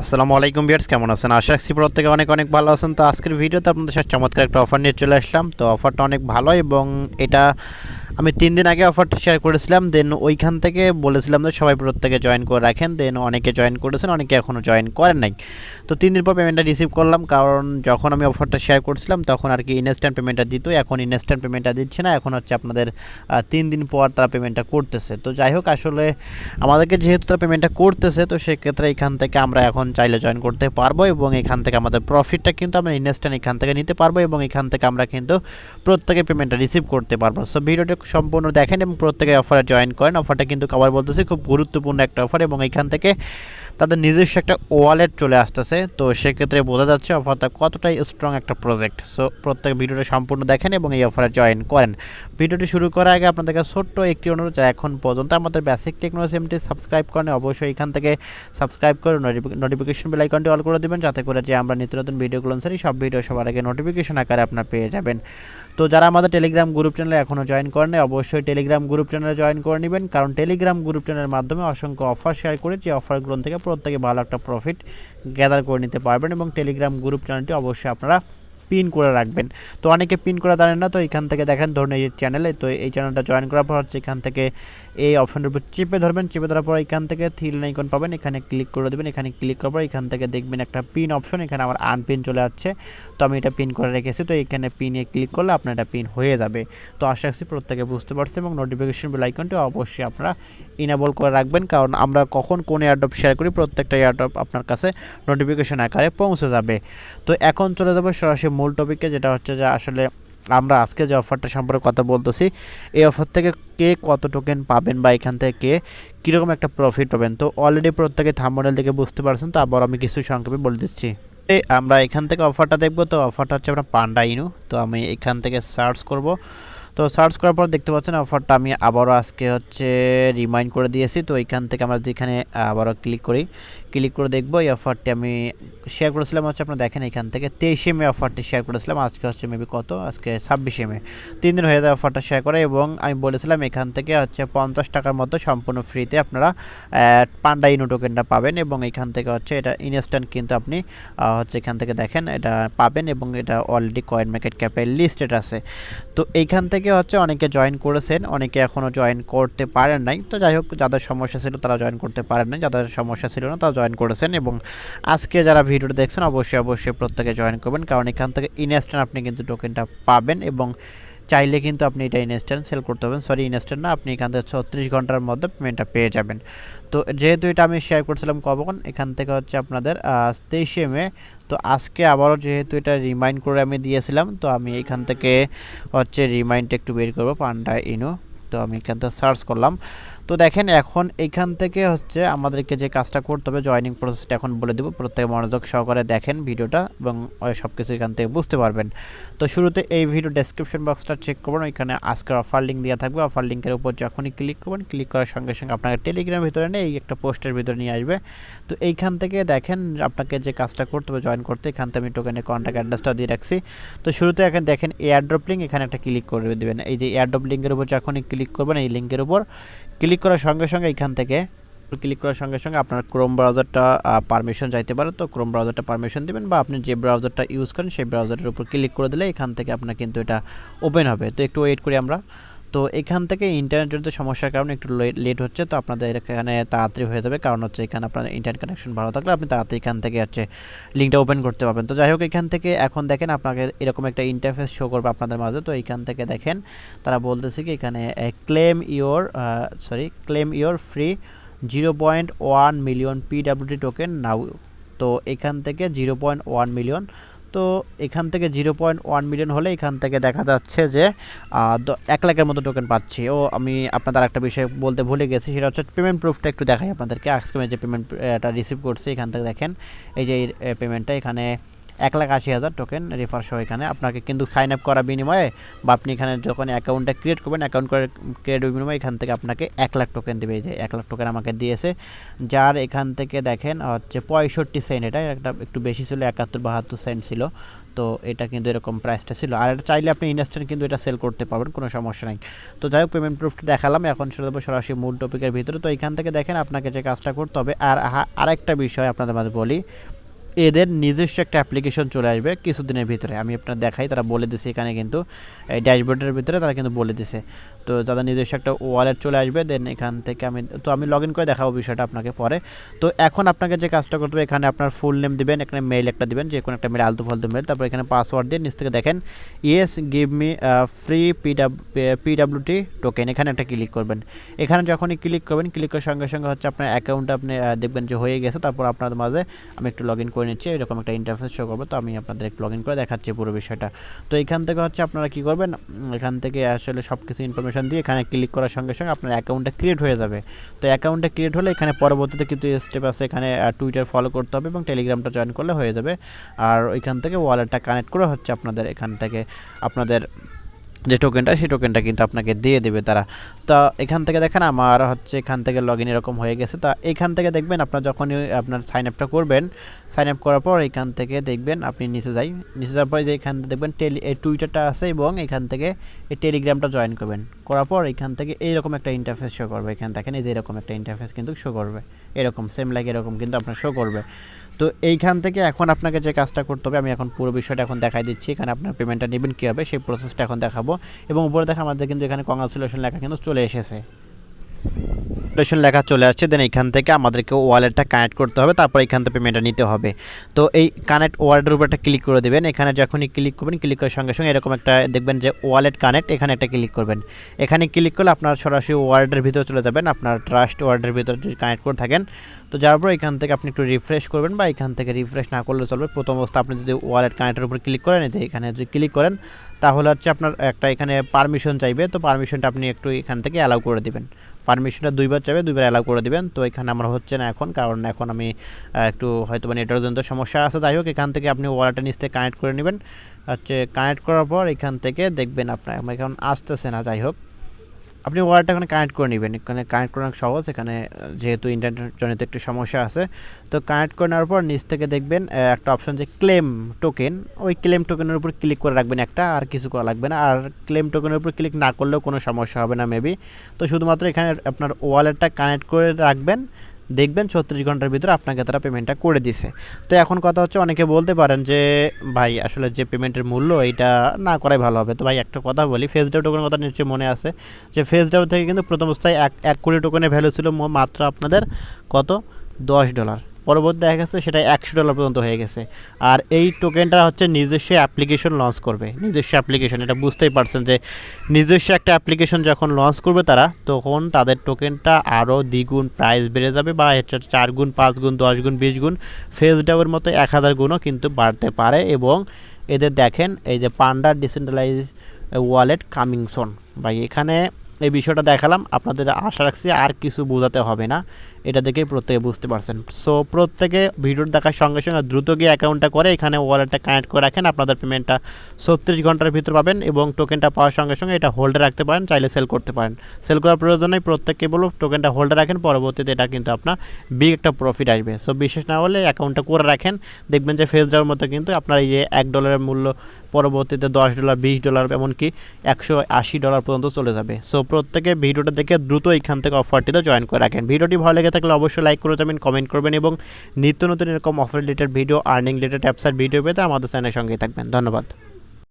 আসসালামু আলাইকুম ভিউয়ার্স, কেমন আছেন? আশা রাখছি প্রত্যেকে অনেক অনেক ভালো আছেন। তো আজকের ভিডিওতে আপনাদের সাথে চমৎকার একটা অফার নিয়ে চলে আসলাম। তো অফারটা অনেক ভালো এবং এটা আমি 3 দিন আগে অফারটা শেয়ার করেছিলাম। দেন ওইখান থেকে বলেছিলাম যে সবাই প্রত্যেকে জয়েন করে রাখেন। দেন অনেকে জয়েন করেছেন, অনেকে এখনও জয়েন করেন নাই। তো 3 দিন পর পেমেন্টটা রিসিভ করলাম, কারণ যখন আমি অফারটা শেয়ার করছিলাম তখন আর কি ইনস্ট্যান্ট পেমেন্টটা দিত। এখন ইনস্ট্যান্ট পেমেন্টটা দিচ্ছে না, এখন হচ্ছে আপনাদের 3 দিন পর তারা পেমেন্টটা করতেছে। তো যাই হোক, আসলে আমাদেরকে যেহেতু তারা পেমেন্টটা করতেছে, তো সেক্ষেত্রে এখান থেকে আমরা এখন চাইলে জয়েন করতে পারবো এবং এখান থেকে আমাদের প্রফিটটা কিন্তু আমরা ইনস্ট্যান্ট এখান থেকে নিতে পারবো এবং এখান থেকে আমরা কিন্তু প্রত্যেকে পেমেন্টটা রিসিভ করতে পারবো। সো ভিডিওটা সম্পূর্ণ দেখেন এবং প্রত্যেকে অফারে জয়েন করেন। অফারটা কিন্তু আবার বলতেছি খুব গুরুত্বপূর্ণ একটা অফার এবং এখান থেকে তাদের নিজস্ব একটা ওয়ালেট চলে আসতেছে। তো সেক্ষেত্রে বোঝা যাচ্ছে অফারটা কতটাই স্ট্রং একটা প্রজেক্ট। সো প্রত্যেক ভিডিওটা সম্পূর্ণ দেখেন এবং এই অফারে জয়েন করেন। ভিডিওটি শুরু করার আগে আপনাদেরকে ছোট্ট একটি অনুরোধ, যা এখন পর্যন্ত আমাদের বেসিক টেকনোলজি চ্যানেলটি সাবস্ক্রাইব করেন, অবশ্যই এখান থেকে সাবস্ক্রাইব করে নোটিফিকেশন বেল আইকনটি অল করে দেবেন, যাতে করে যে আমরা নিত্য নতুন ভিডিওগুলো ছাড়ি সব ভিডিও সবার আগে নোটিফিকেশন আকারে আপনারা পেয়ে যাবেন। তো যারা আমাদের টেলিগ্রাম গ্রুপ চ্যানেলে এখনও জয়েন করেন নাই, অবশ্যই টেলিগ্রাম গ্রুপ চ্যানেলে জয়েন করে নেবেন, কারণ টেলিগ্রাম গ্রুপ চ্যানেলের মাধ্যমে অসংখ্য অফার শেয়ার করে যে অফারগুলো থেকে প্রত্যেকে ভালো একটা প্রফিট গ্যাদার করে নিতে পারবেন এবং টেলিগ্রাম গ্রুপ চ্যানেলটি অবশ্যই আপনারা পিন করে রাখবেন। তো অনেকে পিন করে জানেন না, তো এখান থেকে দেখেন ধরুন এই চ্যানেলে, তো এই চ্যানেলটা জয়েন করার পর হচ্ছে এখান থেকে এই অপশনের উপর চেপে ধরবেন, চেপে ধরার পর এখান থেকে থ্রি আইকন পাবেন, এখানে ক্লিক করে দেবেন। এখানে ক্লিক করার পর এখান থেকে দেখবেন একটা পিন অপশন, এখানে আমার আনপিন চলে আসছে। তো আমি এটা পিন করে রেখেছি, তো এখানে পিনে ক্লিক করলে আপনার এটা পিন হয়ে যাবে। তো আশা রাখছি প্রত্যেকে বুঝতে পারছে এবং নোটিফিকেশন বেল আইকনটি অবশ্যই আপনারা ইনেবল করে রাখবেন, কারণ আমরা কখন কোন এয়ারড্রপ শেয়ার করি প্রত্যেকটা এয়ারড্রপ আপনার কাছে নোটিফিকেশন আকারে পৌঁছে যাবে। তো এখন চলে যাবো সরাসরি মূল টপিকে, যেটা হচ্ছে যে আসলে আমরা আজকে যে অফারটা সম্পর্কে কথা বলতেছি, এই অফার থেকে কে কত টোকেন পাবেন বা এখান থেকে কে কীরকম একটা প্রফিট পাবেন। তো অলরেডি প্রত্যেকে থাম্বনেল থেকে বুঝতে পারছেন, তো আবার আমি কিছু সংক্ষেপে বলে দিচ্ছি। আমরা এখান থেকে অফারটা দেখব। তো অফারটা হচ্ছে আপনার পান্ডা ইনু। তো আমি এখান থেকে সার্চ করব। তো সার্চ করার পর দেখতে পাচ্ছেন অফারটা আমি আবারও আজকে হচ্ছে রিমাইন্ড করে দিয়েছি। তো এখান থেকে আমরা যেখানে আবারও ক্লিক করে দেখবো এই অফারটি আমি শেয়ার করেছিলাম হচ্ছে আপনারা দেখেন এখান থেকে 23 মে অফারটি শেয়ার করেছিলাম। আজকে হচ্ছে মেবি কত, আজকে 26 মে, 3 দিন হয়ে যায় অফারটা শেয়ার করে এবং আমি বলেছিলাম এখান থেকে হচ্ছে 50 টাকার মতো সম্পূর্ণ ফ্রিতে আপনারা পান্ডা ইনু টোকেনটা পাবেন এবং এখান থেকে হচ্ছে এটা ইনস্ট্যান্ট কিন্তু আপনি হচ্ছে এখান থেকে দেখেন এটা পাবেন এবং এটা অলরেডি কয়েন মার্কেট ক্যাপে লিস্টেড আছে। তো এইখান থেকে হচ্ছে অনেকে জয়েন করেছেন, অনেকে এখনও জয়েন করতে পারেন নাই। তো যাই হোক, যাদের সমস্যা ছিল তারা জয়েন করতে পারেন নাই, যাদের সমস্যা ছিল না তারা জয়েন করেছেন এবং আজকে যারা ভিডিওটা দেখছেন অবশ্যই প্রত্যেকে জয়েন করবেন, কারণ এখান থেকে ইনস্ট্যান্ট আপনি কিন্তু টোকেনটা পাবেন এবং চাইলে কিন্তু আপনি এটা ইনস্ট্যান্ট সেল করতে হবেন, সরি ইনস্ট্যান্ট না, আপনি এখান থেকে 36 ঘন্টার মধ্যে পেমেন্টটা পেয়ে যাবেন। তো যেহেতু এটা আমি শেয়ার করছিলাম কখন, এখান থেকে হচ্ছে আপনাদের 23 মে। তো আজকে আবারও যেহেতু এটা রিমাইন্ড করে আমি দিয়েছিলাম, তো আমি এখান থেকে হচ্ছে রিমাইন্ডটা একটু বের করবো, পান্ডা ইনু। তো আমি এখান থেকে সার্চ করলাম। তো দেখেন এখন এখান থেকে হচ্ছে আমাদেরকে যে কাজটা করতে হবে, জয়েনিং প্রসেসটা এখন বলে দেবো, প্রত্যেকে মনোযোগ সহকারে দেখেন ভিডিওটা এবং সব কিছু এখান থেকে বুঝতে পারবেন। তো শুরুতে এই ভিডিও ডেসক্রিপশন বক্সটা চেক করবেন, ওইখানে আজকের অফার লিঙ্ক দেওয়া থাকবে। অফার লিঙ্কের উপর যখনই ক্লিক করবেন, ক্লিক করার সঙ্গে সঙ্গে আপনাকে টেলিগ্রামের ভিতরে নিয়ে এই একটা পোস্টের ভিতরে নিয়ে আসবে। তো এইখান থেকে দেখেন আপনাকে যে কাজটা করতে হবে জয়েন করতে, এখান থেকে আমি টোকেনের কন্ট্যাক্ট অ্যাড্রেসটা দিয়ে রাখছি। তো শুরুতে এখানে দেখেন এয়ারড্রপ লিঙ্ক, এখানে একটা ক্লিক করে দেবেন। এই যে এয়ারড্রপ লিঙ্কের উপর যখনই ক্লিক করবেন, এই লিঙ্কের উপর ক্লিক করার সঙ্গে সঙ্গে এখান থেকে ক্লিক করার সঙ্গে সঙ্গে আপনার ক্রোম ব্রাউজারটা পারমিশন চাইতে পারে। তো ক্রোম ব্রাউজারটা পারমিশন দেবেন বা আপনি যে ব্রাউজারটা ইউজ করেন সেই ব্রাউজারের উপর ক্লিক করে দিলে এখান থেকে আপনার কিন্তু এটা ওপেন হবে। তো একটু ওয়েট করি আমরা। তো এখান থেকে ইন্টারনেটের সমস্যার কারণে একটু লেট হচ্ছে, তো আপনাদের এখানে তাড়াতাড়ি হয়ে যাবে, কারণ হচ্ছে এখানে আপনার ইন্টারনেট কানেকশন ভালো থাকলে আপনি তাড়াতাড়ি এখান থেকে হচ্ছে লিঙ্কটা ওপেন করতে পারবেন। তো যাই হোক, এখান থেকে এখন দেখেন আপনাকে এরকম একটা ইন্টারফেস শো করবে আপনাদের মাঝে। তো এইখান থেকে দেখেন তারা বলতেছে কি এখানে claim your free 0.1 million PWD token now. তো এখান থেকে 0.1 মিলিয়ন, তো এখান থেকে 0.1 মিলিয়ন হলে এখান থেকে দেখা যাচ্ছে যে 1 লাখের মতো টোকেন পাচ্ছি। ও আমি আপনাদের একটা বিষয় বলতে ভুলে গেছি, সেটা হচ্ছে পেমেন্ট প্রুফটা একটু দেখাই আপনাদেরকে। আজকে আমি যে পেমেন্টটা রিসিভ করছি এখান থেকে দেখেন এই যে পেমেন্টটা এখানে 1,80,000 টোকেন রেফার সহ এখানে আপনাকে কিন্তু সাইন আপ করা বিনিময়ে বা আপনি এখানে যখন অ্যাকাউন্টটা ক্রিয়েট করবেন, অ্যাকাউন্ট করে ক্রিয়েট বিনিময়ে এখান থেকে আপনাকে 1,00,000 টোকেন দেবে। এই যে 1,00,000 টোকেন আমাকে দিয়েছে, যার এখান থেকে দেখেন হচ্ছে 65 সেন্ট, এটা একটা একটু বেশি ছিল, 71-72 সেন্ট ছিল। তো এটা কিন্তু এরকম প্রাইসটা ছিল। আর এটা চাইলে আপনি ইনস্ট্যান্ট কিন্তু এটা সেল করতে পারবেন, কোনো সমস্যা নেই। তো যাই হোক, পেমেন্ট প্রুফটা দেখালাম, এখন চলে যাবো সরাসরি মূল টপিকের ভিতরে। তো এখান থেকে দেখেন আপনাকে যে কাজটা করতে হবে। আর আরেকটা বিষয় আপনাদের মাঝে বলি, এদের নিজস্ব একটা অ্যাপ্লিকেশন চলে আসবে কিছুদিনের ভিতরে, আমি আপনার দেখাই, তারা বলে দিছে এখানে কিন্তু এই ড্যাশবোর্ডের ভিতরে তারা কিন্তু বলে দিছে। তো তাদের নিজস্ব একটা ওয়ালেট চলে আসবে, দেন এখান থেকে আমি লগ ইন করে দেখাবো বিষয়টা আপনাকে পরে। তো এখন আপনাকে যে কাজটা করতে হবে, এখানে আপনার ফুল নেম দিবেন, এখানে মেইল একটা দিবেন, যে কোনো একটা মেল, আলতু ফালতু মেল, তারপর এখানে পাসওয়ার্ড দিয়ে নিচ থেকে দেখেন yes give me free PWT token, এখানে একটা ক্লিক করবেন। এখানে যখনই ক্লিক করবেন, ক্লিক করার সঙ্গে সঙ্গে হচ্ছে আপনার অ্যাকাউন্টটা আপনি দেখবেন যে হয়ে গেছে। তারপর আপনাদের মাঝে আমি একটু লগ ইন করে নিচ্ছি, এরকম একটা ইন্টারফেস শো করবো। তো আমি আপনাদের একটু লগ ইন করে দেখাচ্ছি পুরো বিষয়টা। তো এখান থেকে হচ্ছে আপনারা কী করবেন, এখান থেকে আসলে সব কিছু ইনফরমেশন দিয়ে এখানে ক্লিক করার সঙ্গে সঙ্গে আপনার অ্যাকাউন্টটা ক্রিয়েট হয়ে যাবে। তো অ্যাকাউন্টটা ক্রিয়েট হলে এখানে পরবর্তীতে কিন্তু স্টেপ আছে, এখানে টুইটার ফলো করতে হবে এবং টেলিগ্রামটা জয়েন করলে হয়ে যাবে। আর ওইখান থেকে ওয়ালেটটা কানেক্ট করে হচ্ছে আপনাদের এখান থেকে আপনাদের যে টোকেনটা, সেই টোকেনটা কিন্তু আপনাকে দিয়ে দেবে তারা। তো এখান থেকে দেখেন আমার হচ্ছে এখান থেকে লগ ইন এরকম হয়ে গেছে। তা এখান থেকে দেখবেন আপনার যখনই আপনার সাইন আপটা করবেন, সাইন আপ করার পর এখান থেকে দেখবেন আপনি নিচে যাওয়ার পরে যে এখান থেকে দেখবেন এই টুইটারটা আছে এবং এখান থেকে এই টেলিগ্রামটা জয়েন করবেন। করার পর এখান থেকে এইরকম একটা ইন্টারফেস শো করবে, এখানে দেখেন এই যে এরকম একটা ইন্টারফেস কিন্তু শো করবে, এরকম সেম লাইক এরকম কিন্তু আপনার শো করবে। তো এইখান থেকে এখন আপনাকে যে কাজটা করতে হবে, আমি এখন পুরো বিষয়টা এখন দেখাই দিচ্ছি। এখানে আপনার পেমেন্টটা নেবেন কীভাবে সেই প্রসেসটা এখন দেখাবো। এবং উপরে দেখা আমাদের কিন্তু এখানে কংগ্রাচুলেশন লেখা কিন্তু চলে এসেছে, লেখা চলে আসছে। দেন এখান থেকে আমাদেরকে ওয়ালেটটা কানেক্ট করতে হবে, তারপর এখান থেকে পেমেন্টটা নিতে হবে। তো এই কানেক্ট ওয়ালেটের উপর একটা ক্লিক করে দেবেন। এখানে যখনই ক্লিক করবেন, ক্লিক করার সঙ্গে সঙ্গে এরকম একটা দেখবেন যে ওয়ালেট কানেক্ট, এখানে একটা ক্লিক করবেন। এখানে ক্লিক করলে আপনার সরাসরি ওয়ালেটের ভিতরে চলে যাবেন, আপনার ট্রাস্ট ওয়ালেটের ভিতরে যদি কানেক্ট করে থাকেন। তো যাওয়ার পর এখান থেকে আপনি একটু রিফ্রেশ করবেন, বা এখান থেকে রিফ্রেশ না করলে চলবে। প্রথম অবস্থা আপনি যদি ওয়ালেট কানেক্টের উপর ক্লিক করেন, যে এখানে যদি ক্লিক করেন, তাহলে হচ্ছে আপনার একটা এখানে পারমিশন চাইবে। তো পারমিশনটা আপনি একটু এখান থেকে অ্যালাউ করে দেবেন, পারমিশনটা 2বার চাইবে, 2বার অ্যালাউ করে দেবেন। তো এখানে আমার হচ্ছে না এখন, কারণ এখন আমি একটু হয়তো নেটওয়ার্কজনিত সমস্যা আছে। যাই হোক, এখান থেকে আপনি ওয়ালেটটা নিচ থেকে কানেক্ট করে নেবেন। হচ্ছে কানেক্ট করার পর এখান থেকে দেখবেন আপনার এখন আসতেছে না, যাই হোক আপনি ওয়ালেটটা এখানে কানেক্ট করে নেবেন। এখানে কানেক্ট করা সহজ, এখানে যেহেতু ইন্টারনেট জনিত একটু সমস্যা আছে। তো কানেক্ট করে নেওয়ার পর নিচ থেকে দেখবেন একটা অপশন যে ক্লেম টোকেন, ওই ক্লেম টোকেনের উপর ক্লিক করে রাখবেন একটা, আর কিছু করা লাগবে না। আর ক্লেম টোকেনের উপর ক্লিক না করলেও কোনো সমস্যা হবে না মেবি। তো শুধুমাত্র এখানে আপনার ওয়ালেটটা কানেক্ট করে রাখবেন, দেখবেন 36 ঘন্টার ভিতরে আপনাকে তারা পেমেন্টটা করে দিছে। তো এখন কথা হচ্ছে, অনেকে বলতে পারেন যে ভাই আসলে যে পেমেন্টের মূল্য এইটা না করাই ভালো হবে। তো ভাই একটা কথা বলি, ফেস ডেউ টোকেনের কথা নিশ্চয়ই মনে আছে, যে ফেস ডেউ থেকে কিন্তু প্রথম অবস্থায় 1 কোটি টোকেনের ভ্যালু ছিল মাত্র আপনাদের কত $10, পরবর্তী দেখা গেছে সেটা $100 পর্যন্ত হয়ে গেছে। আর এই টোকেনটা হচ্ছে নিজস্ব অ্যাপ্লিকেশন লঞ্চ করবে, নিজস্ব অ্যাপ্লিকেশন, এটা বুঝতেই পারছেন যে নিজস্ব একটা অ্যাপ্লিকেশন যখন লঞ্চ করবে তারা, তখন তাদের টোকেনটা আরও দ্বিগুণ প্রাইস বেড়ে যাবে, বা এটা 4 গুণ, 5 গুণ, 10 গুণ, 20 গুণ, ফেস ডেউয়ের মতো 1000 গুণও কিন্তু বাড়তে পারে। এবং এদের দেখেন এই যে পান্ডা ডিসেন্ট্রালাইজ ওয়ালেট কামিং সুন, ভাই এখানে এই বিষয়টা দেখালাম, আপনাদের আশা রাখছি আর কিছু বোঝাতে হবে না, এটা দেখেই প্রত্যেকে বুঝতে পারছেন। সো প্রত্যেকে ভিডিওর দেখার সঙ্গে সঙ্গে দ্রুত গিয়ে অ্যাকাউন্টটা করে এখানে ওয়ালেটটা কানেক্ট করে রাখেন, আপনাদের পেমেন্টটা 36 ঘন্টার ভিতর পাবেন। এবং টোকেনটা পাওয়ার সঙ্গে সঙ্গে এটা হোল্ডে রাখতে পারেন, চাইলে সেল করতে পারেন। সেল করার প্রয়োজন নেই, প্রত্যেককে বলব টোকেনটা হোল্ডে রাখেন, পরবর্তীতে এটা কিন্তু আপনার বিগ একটা প্রফিট আসবে। সো বিশেষ না হলে অ্যাকাউন্টটা করে রাখেন, দেখবেন যে ফেস দেওয়ার মতো কিন্তু আপনার এই যে $1 মূল্য পরবর্তীতে $10, $20, এমনকি $180 পর্যন্ত চলে যাবে। সো প্রত্যেকে ভিডিওটা দেখে দ্রুত এখান থেকে অফারটিতে জয়েন করে রাখেন। ভিডিওটি ভালো লেগে থাকলে অবশ্যই লাইক করে যাবেন, কমেন্ট করবেন, এবং নিত্য নতুন এরকম offer related video, earning related অ্যাপসের ভিডিও পেতে আমাদের চ্যানেলের সঙ্গেই থাকবেন। ধন্যবাদ।